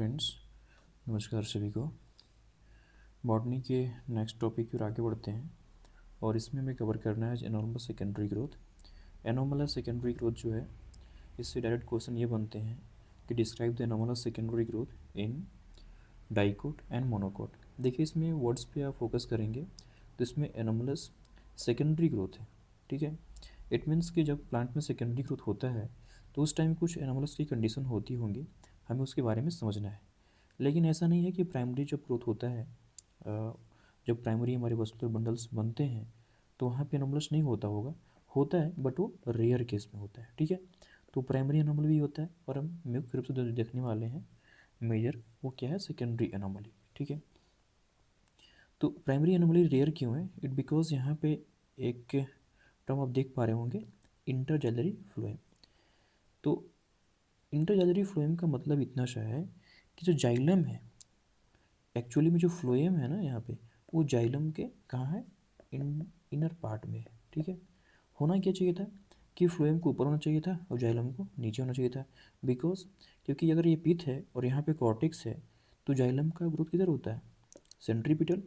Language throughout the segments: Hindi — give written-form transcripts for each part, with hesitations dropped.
फ्रेंड्स, नमस्कार सभी को। बॉटनी के नेक्स्ट टॉपिक की ओर आगे बढ़ते हैं और इसमें हमें कवर करना है enormous secondary growth. Anomalous secondary growth जो है, इससे डायरेक्ट क्वेश्चन ये बनते हैं कि describe the anomalous secondary growth in dicot and monocot. देखिए, इसमें वर्ड्स पे आप फोकस करेंगे तो इसमें एनॉमलस सेकेंडरी ग्रोथ है, ठीक है। इट मीन्स कि जब प्लांट में सेकेंडरी ग्रोथ होता है तो उस टाइम कुछ एनॉमलस की कंडीशन होती होंगी, हमें उसके बारे में समझना है। लेकिन ऐसा नहीं है कि प्राइमरी जब ग्रोथ होता है, जब प्राइमरी हमारे वस्कुलर बंडल्स बनते हैं तो वहाँ पे एनोमलस नहीं होता होगा, होता है बट वो रेयर केस में होता है, ठीक है। तो प्राइमरी एनोमली भी होता है और हम मुख्य रूप से जो देखने वाले हैं मेजर, वो क्या है, सेकेंडरी एनोमली, ठीक है। तो प्राइमरी एनोमली रेयर क्यों है? इट बिकॉज यहाँ पे एक टर्म आप देख पा रहे होंगे, इंटरजैलरी फ्लोएम। तो इंटरजैलरी फ्लोएम का मतलब इतना सा है कि जो जाइलम है, एक्चुअली में जो फ्लोएम है ना यहाँ पे, वो जाइलम के कहाँ है, इनर पार्ट में है, ठीक है। होना क्या चाहिए था कि फ्लोएम को ऊपर होना चाहिए था और जाइलम को नीचे होना चाहिए था। बिकॉज क्योंकि अगर ये पिथ है और यहाँ पे कॉर्टेक्स है तो जाइलम का ग्रोथ किधर होता है, सेंट्रीपिटल।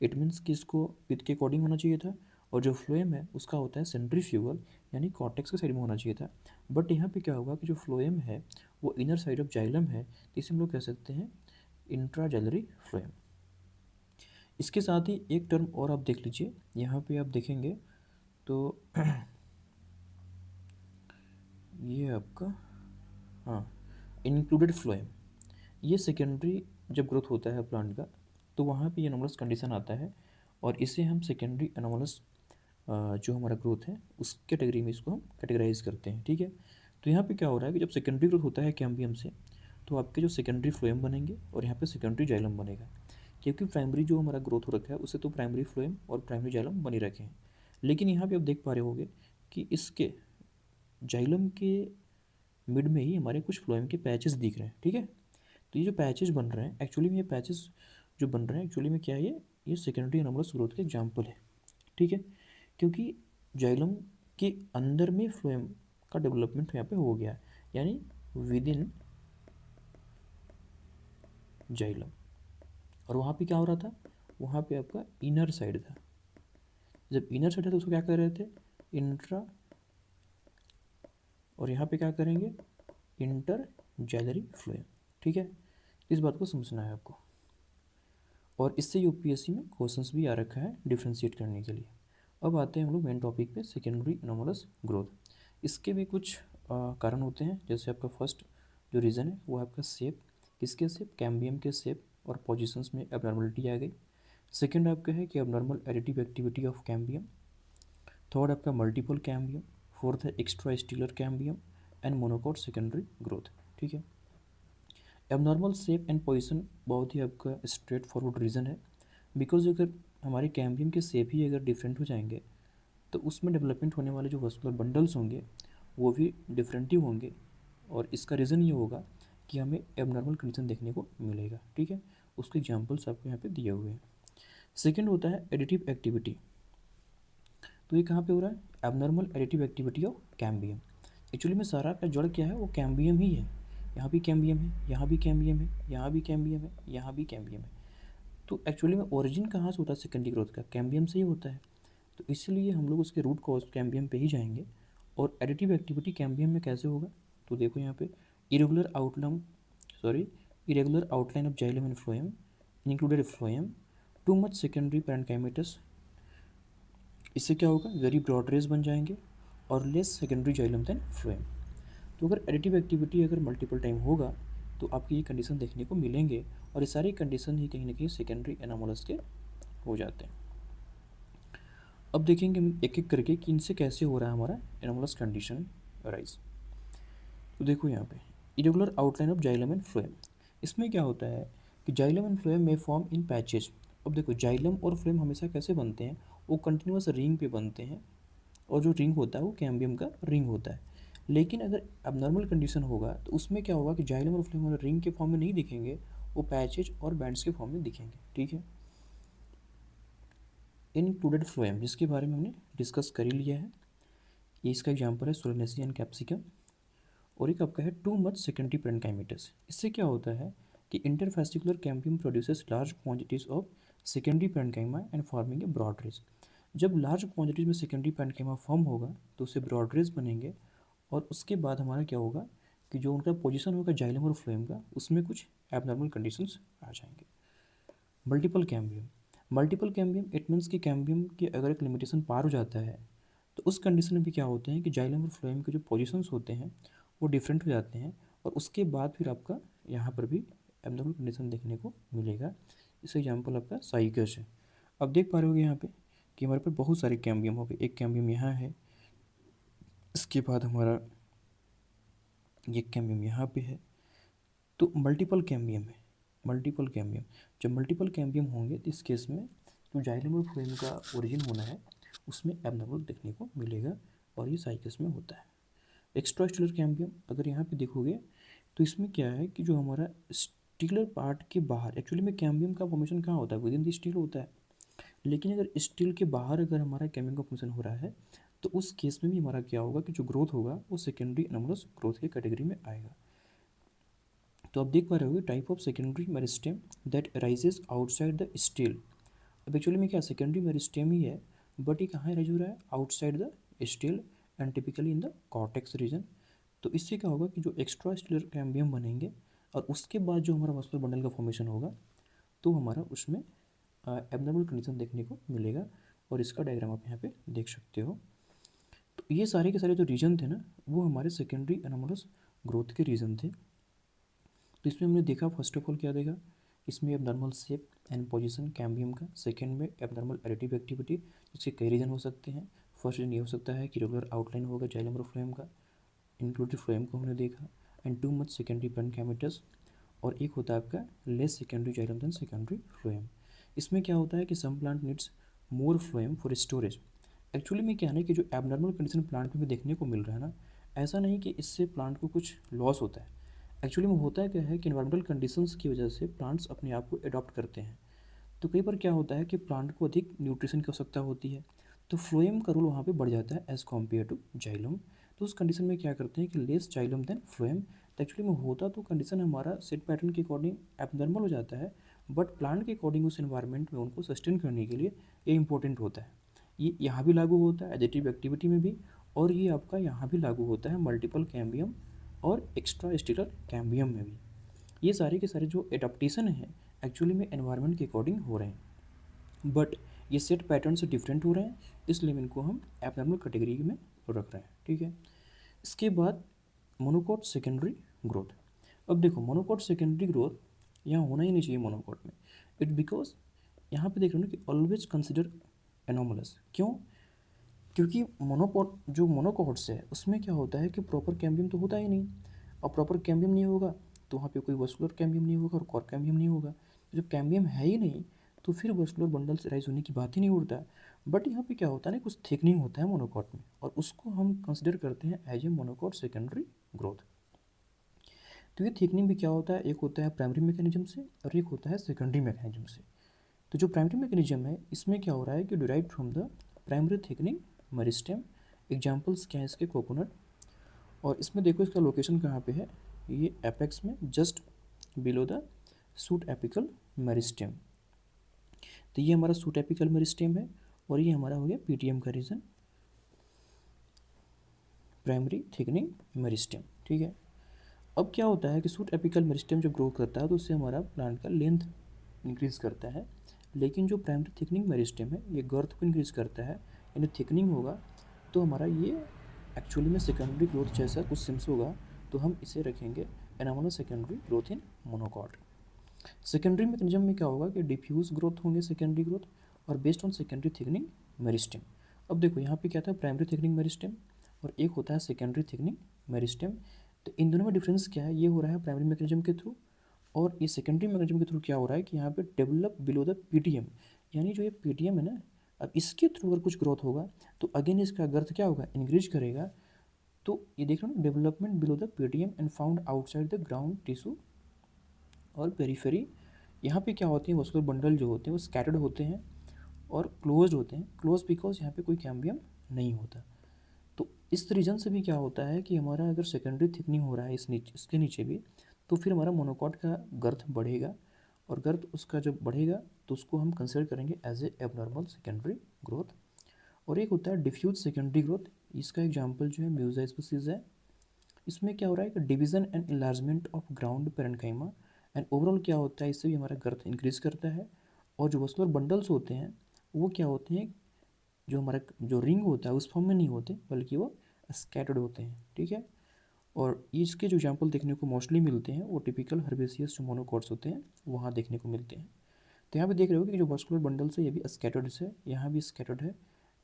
इट मीन्स कि इसको पिथ के अकॉर्डिंग होना चाहिए था और जो फ्लोएम है उसका होता है सेंट्रीफ्यूगल, यानी कॉर्टेक्स के साइड में होना चाहिए था। बट यहाँ पे क्या होगा कि जो फ्लोएम है वो इनर साइड ऑफ जाइलम है, तो इसे हम लोग कह सकते हैं इंट्राजैलरी फ्लोएम। इसके साथ ही एक टर्म और आप देख लीजिए, यहाँ पे आप देखेंगे तो ये आपका, हाँ, इंक्लूडेड फ्लोएम। ये सेकेंडरी जब ग्रोथ होता है प्लांट का तो वहाँ पे ये एनोमलस कंडीशन आता है और इसे हम सेकेंडरी एनोमलस जो हमारा ग्रोथ है उस कैटेगरी में इसको हम कैटेगराइज करते हैं, ठीक है। तो यहाँ पे क्या हो रहा है कि जब सेकेंडरी ग्रोथ होता है कैम्बियम से तो आपके जो सेकेंडरी फ्लोएम बनेंगे और यहाँ पे सेकेंडरी जाइलम बनेगा, क्योंकि प्राइमरी जो हमारा ग्रोथ हो रखा है उससे तो प्राइमरी फ्लोएम और प्राइमरी जाइलम बने रखे हैं। लेकिन यहाँ पे आप देख पा रहे होंगे कि इसके जाइलम के मिड में ही हमारे कुछ फ्लोएम के पैचेस दिख रहे हैं, ठीक है। तो ये जो पैचेस बन रहे हैं, एक्चुअली में ये पैचेस जो बन रहे हैं एक्चुअली में क्या है, ये सेकेंडरी एनोमलस ग्रोथ के एग्जाम्पल है, ठीक है। क्योंकि जाइलम के अंदर में फ्लोएम का डेवलपमेंट यहाँ पे हो गया है, यानी विद इन जाइलम। और वहाँ पे क्या हो रहा था, वहाँ पे आपका इनर साइड था। जब इनर साइड है तो उसको क्या कर रहे थे, इंट्रा, और यहाँ पे क्या करेंगे, इंटर जैलरी फ्लोएम, ठीक है। इस बात को समझना है आपको, और इससे यूपीएससी में क्वेश्चंस भी आ रखा है डिफ्रेंशिएट करने के लिए। अब आते हैं हम लोग मेन टॉपिक पे, सेकेंडरी एनोमलस ग्रोथ। इसके भी कुछ कारण होते हैं, जैसे आपका फर्स्ट जो रीज़न है वो आपका शेप, किसके शेप, कैम्बियम के शेप और पोजिशंस में एबनॉर्मलिटी आ गई। सेकेंड आपका है कि abnormal additive activity of cambium. Third आपका मल्टीपल कैम्बियम। फोर्थ है extra stealer cambium and monocot secondary growth, ठीक है। एबनॉर्मल शेप एंड पोजीशन बहुत ही आपका स्ट्रेट फॉरवर्ड रीज़न है, बिकॉज अगर हमारे कैम्बियम के शेप ही अगर डिफरेंट हो जाएंगे तो उसमें डेवलपमेंट होने वाले जो वस्कुलर बंडल्स होंगे वो भी डिफरेंट ही होंगे, और इसका रीज़न ये होगा कि हमें एबनॉर्मल कंडीशन देखने को मिलेगा, ठीक है। उसके एग्जाम्पल्स आपको यहाँ पे दिए हुए हैं। सेकेंड होता है एडिटिव एक्टिविटी। तो ये कहाँ पे हो रहा है, abnormal additive activity of cambium. Actually में सारा का जड़ क्या है, वो कैम्बियम ही है। यहाँ भी कैम्बियम है, यहाँ भी कैम्बियम है, यहाँ भी कैम्बियम है, यहाँ भी कैम्बियम है। तो एक्चुअली में ओरिजिन कहाँ से होता है सेकेंडरी ग्रोथ का, कैम्बियम से ही होता है। तो इसलिए हम लोग उसके रूट कॉज कैम्बियम पे ही जाएंगे। और एडिटिव एक्टिविटी कैम्बियम में कैसे होगा, तो देखो यहाँ पे, irregular outline, sorry, irregular outline of xylem and phloem included phloem, too much secondary parenchymatous. इससे क्या होगा, वेरी ब्रॉड रेज बन जाएंगे और less secondary xylem than phloem. तो अगर एडिटिव एक्टिविटी अगर मल्टीपल टाइम होगा तो आपकी ये कंडीशन देखने को मिलेंगे, और ये सारी कंडीशन ही कहीं ना कहीं सेकेंडरी एनोमलस के हो जाते हैं। अब देखेंगे हम एक एक करके कि इनसे कैसे हो रहा है हमारा एनोमलस कंडीशन राइज। तो देखो यहाँ पे, irregular outline of xylem and phloem. इसमें क्या होता है कि जाइलम एंड फ्लोएम में फॉर्म इन पैचेज। अब देखो, जाइलम और फ्लोएम हमेशा कैसे बनते हैं, वो कंटिन्यूस रिंग पे बनते हैं, और जो रिंग होता है वो कैम्बियम का रिंग होता है। लेकिन अगर अबनॉर्मल कंडीशन होगा तो उसमें क्या होगा कि जाइलम और फ्लोएम रिंग के फॉर्म में नहीं दिखेंगे, वो पैचेज और बैंड्स के फॉर्म में दिखेंगे, ठीक है। इनक्लूडेड फ्लोएम, जिसके बारे में हमने डिस्कस कर ही लिया है, ये इसका एग्जाम्पल है सोलेनेसी एंड कैप्सिकम। और एक आपका है टू मच सेकेंडरी पैरेन्काइमेटस। इससे क्या होता है कि interfascicular cambium produces large quantities of secondary parenchyma and forming a broad rays. जब लार्ज क्वांटिटीज में सेकेंडरी पेरेन्काइमा फॉर्म होगा तो उससे ब्रॉड रेज बनेंगे, और उसके बाद हमारा क्या होगा कि जो उनका पोजीशन होगा जाइलम और फ्लोएम का, उसमें कुछ एबनॉर्मल कंडीशंस आ जाएंगे। मल्टीपल कैम्बियम इट मीन्स कि कैम्बियम की अगर एक लिमिटेशन पार हो जाता है तो उस कंडीशन में भी क्या होते हैं कि जाइलम और फ्लोएम के जो पोजीशंस होते हैं वो डिफरेंट हो जाते हैं, और उसके बाद फिर आपका यहाँ पर भी एबनॉर्मल कंडीशन देखने को मिलेगा। इस एग्जाम्पल आपका साइकस है। अब देख पा रहे होगे यहाँ पे कि हमारे पास बहुत सारे कैम्बियम हो गए। एक कैम्बियम यहाँ है, इसके बाद हमारा ये कैम्बियम यहाँ पे है, तो मल्टीपल कैम्बियम है। जब मल्टीपल कैम्बियम होंगे तो इस केस में जो जाइलम और फ्लोएम का ओरिजिन होना है उसमें एबनॉर्मल देखने को मिलेगा, और ये साइकस में होता है। एक्स्ट्रा स्टीलर कैम्बियम अगर यहाँ पे देखोगे तो इसमें क्या है कि जो हमारा स्टीलर पार्ट के बाहर, एक्चुअली में कैम्बियम का फॉर्मेशन कहाँ होता है, विद इन द स्टील होता है, लेकिन अगर स्टील के बाहर अगर हमारा कैम्बियम का फॉर्मेशन हो रहा है तो उस केस में भी हमारा क्या होगा कि जो ग्रोथ होगा वो सेकेंडरी एनोमलस ग्रोथ की कैटेगरी में आएगा। तो आप देख पा रहे होगे type of secondary meristem that rises outside the steel. अब एक्चुअली में क्या सेकेंडरी मेरिस्टेम ही है, बट ये कहाँ राइज हो रहा है, outside the stele and typically in the cortex region. तो इससे क्या होगा कि जो एक्स्ट्रा स्टीलर कैम्बियम बनेंगे और उसके बाद जो हमारा मस्कुलर बंडल का फॉर्मेशन होगा तो हमारा उसमें एबनॉर्मल कंडीशन देखने को मिलेगा, और इसका डायग्राम आप यहाँ पे देख सकते हो। तो ये सारे के सारे जो रीजन थे ना वो हमारे सेकेंडरी एनोमलस ग्रोथ के रीजन थे। तो इसमें हमने देखा फर्स्ट ऑफ ऑल क्या देखा, इसमें abnormal shape and position cambium का, सेकंड में एबनॉर्मल एडिटिव एक्टिविटी जिसके कई रीजन हो सकते हैं। फर्स्ट रीजन ये हो सकता है कि रेगुलर आउटलाइन होगा जाइलम और फ्लोएम का, इंक्लूडेड फ्लोएम को हमने देखा, and too much secondary parenchymatous, और एक होता है आपका less secondary xylem than secondary phloem. इसमें क्या होता है कि some plant needs more phloem for storage. Actually में क्या है ना कि जो एबनॉर्मल कंडीशन प्लांट में भी देखने को मिल रहा है ना, ऐसा नहीं कि इससे प्लांट को कुछ लॉस होता है। एक्चुअली में होता है क्या है कि इन्वायरमेंटल कंडीशंस की वजह से प्लांट्स अपने आप को अडॉप्ट करते हैं। तो कई बार क्या होता है कि प्लांट को अधिक न्यूट्रिशन की आवश्यकता होती है, तो फ्लोएम का रोल वहाँ पे बढ़ जाता है एज़ कम्पेयर टू जाइलम। तो उस कंडीशन में क्या करते हैं कि लेस जाइलम देन फ्लोएम। तो एक्चुअली में होता तो कंडीशन हमारा सेट पैटर्न के अकॉर्डिंग एबनॉर्मल हो जाता है, बट प्लांट के अकॉर्डिंग उस एनवायरनमेंट में उनको सस्टेन करने के लिए ये इंपॉर्टेंट होता है। ये यहाँ भी लागू होता है एडिटिव एक्टिविटी में भी, और ये आपका यहाँ भी लागू होता है मल्टीपल कैम्बियम और एक्स्ट्रा स्टीलर कैम्बियम में भी। ये सारे के सारे जो एडाप्टेशन है एक्चुअली में एनवायरनमेंट के अकॉर्डिंग हो रहे हैं, बट ये सेट पैटर्न से डिफरेंट हो रहे हैं, इसलिए इनको हम एबनॉर्मल कैटेगरी में रख रहे हैं। ठीक है, इसके बाद मोनोकॉट सेकेंडरी ग्रोथ। अब देखो मोनोकॉट सेकेंडरी ग्रोथ यहाँ होना ही नहीं चाहिए मोनोकॉट में, इट बिकॉज यहाँ पे देख रहे हो ना कि ऑलवेज कंसिडर एनोमलस। क्यों? क्योंकि मोनोकॉट जो मोनोकॉट्स है उसमें क्या होता है कि प्रॉपर कैम्बियम तो होता ही नहीं, और प्रॉपर कैम्बियम नहीं होगा तो वहाँ पे कोई वस्कुलर कैम्बियम नहीं होगा और कॉर कैम्बियम नहीं होगा। तो जब कैम्बियम है ही नहीं तो फिर वस्कुलर बंडल्स राइज होने की बात ही नहीं उठता। बट यहाँ पे क्या होता है ना, कुछ थिकनिंग होता है मोनोकॉट में, और उसको हम कंसिडर करते हैं as a monocot secondary growth. तो ये थिकनिंग भी क्या होता है, एक होता है प्राइमरी मैकेनिज्म से और एक होता है सेकेंडरी मैकेनिज्म से। तो जो प्राइमरी मैकेनिज्म है इसमें क्या हो रहा है कि derive from the primary thickening meristem. Examples क्या है इसके, कोकोनट, और इसमें देखो इसका लोकेशन कहाँ पे है, ये एपेक्स में just below the suit apical meristem. तो ये हमारा सूट एपिकल मेरिस्टेम है, और ये हमारा हो गया पीटीएम का रीजन, प्राइमरी थिकनिंग मेरिस्टेम। ठीक है, अब क्या होता है कि सूट एपिकल मेरिस्टेम जब ग्रो करता है तो उससे हमारा प्लांट का लेंथ इंक्रीज करता है, लेकिन जो प्राइमरी थिकनिंग मेरिस्टेम है ये गर्थ को इंक्रीज करता है, यानी थिकनिंग होगा तो हमारा ये एक्चुअली में सेकेंडरी ग्रोथ जैसा कुछ सिम्स होगा, तो हम इसे रखेंगे anomalous secondary growth in monocot. Secondary mechanism में क्या होगा कि डिफ्यूज ग्रोथ होंगे सेकेंडरी ग्रोथ, और based on secondary thickening meristem. अब देखो यहाँ पे क्या था, प्राइमरी थिकनिंग मेरिस्टेम और एक होता है सेकेंडरी थिकनिंग मेरिस्टेम। तो इन दोनों में डिफरेंस क्या है, ये हो रहा है प्राइमरी मैकेनिज्म के थ्रू, और ये सेकेंडरी मैकेनिज्म के थ्रू क्या हो रहा है कि यहाँ पे डेवलप बिलो द पीटीएम, यानी जो ये पीटीएम है ना, अब इसके थ्रू अगर कुछ ग्रोथ होगा तो अगेन इसका गर्थ क्या होगा, इंक्रीज करेगा। तो ये देख रहे हो development below the PTM and found outside the ground tissue और पेरीफेरी। यहाँ पे क्या होती है, वस्कुलर बंडल जो होते हैं वो स्कैटर्ड होते हैं और क्लोज्ड होते हैं, क्लोज बिकॉज यहाँ पे कोई कैम्बियम नहीं होता। तो इस रीजन से भी क्या होता है कि हमारा अगर सेकेंडरी थिकनिंग हो रहा है इसके नीचे भी, तो फिर हमारा मोनोकॉट का गर्थ बढ़ेगा, और गर्थ उसका जब बढ़ेगा तो उसको हम कंसिडर करेंगे as a abnormal secondary growth. और एक होता है डिफ्यूज सेकेंडरी ग्रोथ, इसका एग्जांपल जो है म्यूजा स्पीसीज है। इसमें क्या हो रहा है कि division and enlargement of ground parenchyma, and overall क्या होता है, इससे भी हमारा गर्थ इंक्रीज करता है। और जो वस्कुलर बंडल्स होते हैं वो क्या होते हैं, जो हमारा जो रिंग होता है उस फॉर्म में नहीं होते बल्कि वो स्कैटर्ड होते हैं, ठीक है। और इसके जो एग्जाम्पल देखने को मोस्टली मिलते हैं वो टिपिकल हर्बेसियस जो मोनोकॉट्स होते हैं वहाँ देखने को मिलते हैं। तो यहाँ पे देख रहे हो कि जो वस्कुलर बंडल्स है ये भी स्कैटर्ड है, यहाँ भी स्कैटर्ड है।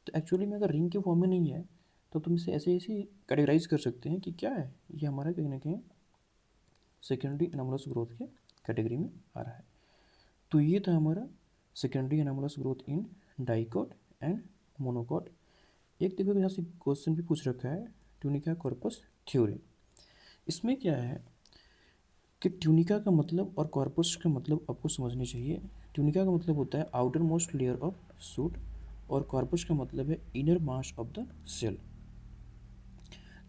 तो एक्चुअली में अगर रिंग के फॉर्म में नहीं है तो तुम इसे ऐसे ऐसे कैटेगराइज कर सकते हैं कि क्या है, ये हमारा कहीं ना कहीं सेकेंडरी एनामलस ग्रोथ के कैटेगरी में आ रहा है। तो ये था हमारा secondary anomalous growth in dicot and monocot. एक देखो यहाँ से क्वेश्चन भी पूछ रखा है, ट्यूनिका कॉर्पस थ्योरी। इसमें क्या है कि ट्यूनिका का मतलब और कॉर्पस का मतलब आपको समझनी चाहिए। ट्यूनिका का मतलब होता है outer most layer of shoot, और कॉर्पस का मतलब है inner mass of the cell.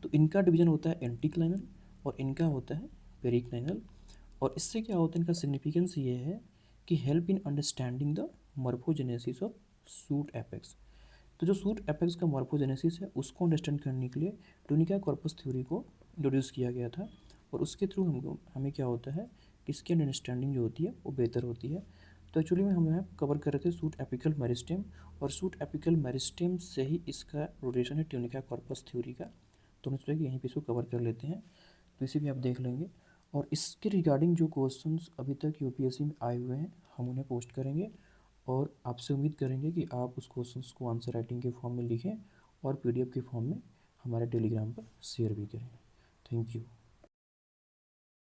तो इनका डिवीजन होता है एंटीक्लाइनल और इनका होता है पेरिक्लाइनल। और इससे क्या होता है, इनका सिग्निफिकेंस ये है कि help in understanding the morphogenesis of suit apex. तो जो सूट एपेक्स का मॉर्फोजेनेसिस है उसको अंडरस्टैंड करने के लिए ट्यूनिका कॉर्पस थ्योरी को इंट्रोड्यूस किया गया था, और उसके थ्रू हमको हमें क्या होता है कि इसकी अंडरस्टैंडिंग जो होती है वो बेहतर होती है। तो एक्चुअली में हम यहाँ कवर कर रहे थे सूट एपिकल मेरिस्टेम, और सूट एपिकल मेरिस्टेम से ही इसका रोटेशन है ट्यूनिका कॉर्पस थ्योरी का। तो हम सोचा कि यहीं पे इसको कवर कर लेते हैं, तो इसे भी आप देख लेंगे। और इसके रिगार्डिंग जो क्वेश्चंस अभी तक यूपीएससी में आए हुए हैं हम उन्हें पोस्ट करेंगे, और आपसे उम्मीद करेंगे कि आप उस क्वेश्चंस को आंसर राइटिंग के फॉर्म में लिखें और पीडीएफ के फॉर्म में हमारे टेलीग्राम पर शेयर भी करें। Thank you.